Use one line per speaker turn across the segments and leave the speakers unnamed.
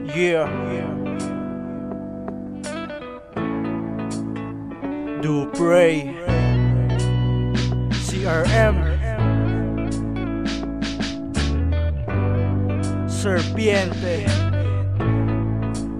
Yeah. Do pray. CRM. Serpiente.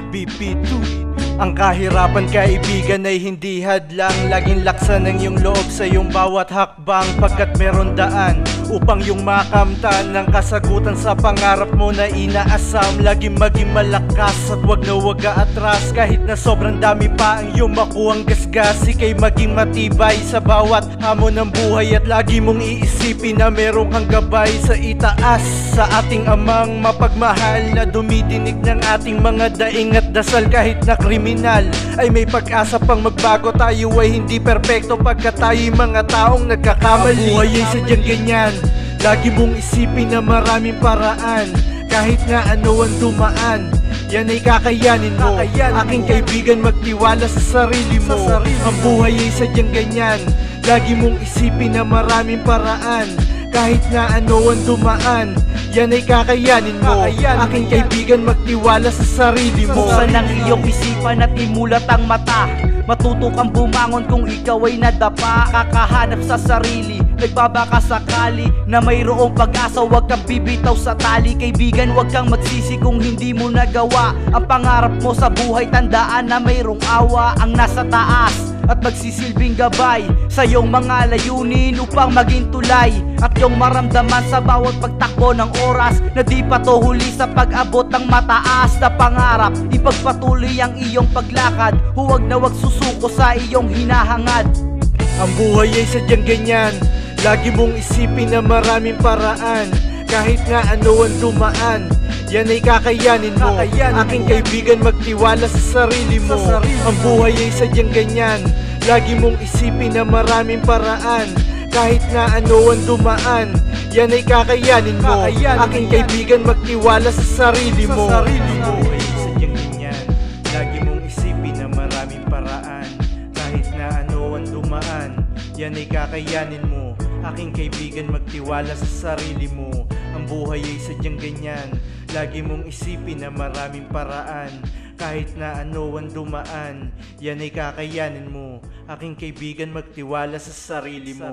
BP2. Ang kahirapan kaibigan ay hindi hadlang. Laging laksa ng iyong loob sa iyong bawat hakbang, pagkat meron daan upang yung makamtan ng kasagutan sa pangarap mo na inaasam. Laging maging malakas at wag na wag atras, kahit na sobrang dami pa ang iyong makuhang gasgas. Ika'y maging matibay sa bawat hamon ng buhay, at lagi mong iisipin na meron kang gabay sa itaas. Sa ating amang mapagmahal na dumidinig ng ating mga daing at dasal, kahit na kriminal ay may pag-asa pang magbago. Tayo ay hindi perpekto pagkat tayo'y mga taong nagkakamali. Ang buhay ay sadyang ganyan, lagi mong isipin na maraming paraan. Kahit nga ano ang dumaan, yan ay kakayanin mo. Aking kaibigan, magtiwala sa sarili mo. Ang buhay ay sadyang ganyan, lagi mong isipin na maraming paraan. Kahit nga ano ang dumaan, yan ay kakayanin mo. Aking kaibigan, magtiwala sa sarili mo.
Buksan ang iyong isipan at imulat ang mata. Matuto kang bumangon kung ikaw ay nadapa. Kakahanap sa sarili, nagbabaka sakali na mayroong pag-asa. Huwag kang bibitaw sa tali. Kaibigan, huwag kang magsisi kung hindi mo nagawa ang pangarap mo sa buhay. Tandaan na mayroong awa ang nasa taas at magsisilbing gabay sa iyong mga layunin upang maging tulay. At iyong maramdaman sa bawat pagtakbo ng oras na di pa to huli sa pag-abot ng mataas na pangarap. Ipagpatuloy ang iyong paglakad, huwag na wag susuko sa iyong hinahangad.
Ang buhay ay sadyang ganyan, lagi mong isipin na maraming paraan. Kahit nga ano ang dumaan, yan ay kakayanin mo. Aking kaibigan, magtiwala sa sarili mo. Ang buhay ay sadyang ganyan, lagi mong isipin na maraming paraan. Kahit nga ano ang dumaan, yan ay kakayanin mo. Aking kaibigan, magtiwala sa sarili mo. Ang buhay ay sadyang ganyan, lagi mong isipin na maraming paraan. Kahit na ano ang dumaan, yan ay kakayanin mo. Aking kaibigan, magtiwala sa sarili mo. Ang buhay ay sadyang ganyan, lagi mong isipin na maraming paraan. Kahit na ano ang dumaan, yan ay kakayanin mo. Aking kaibigan, magtiwala sa sarili mo.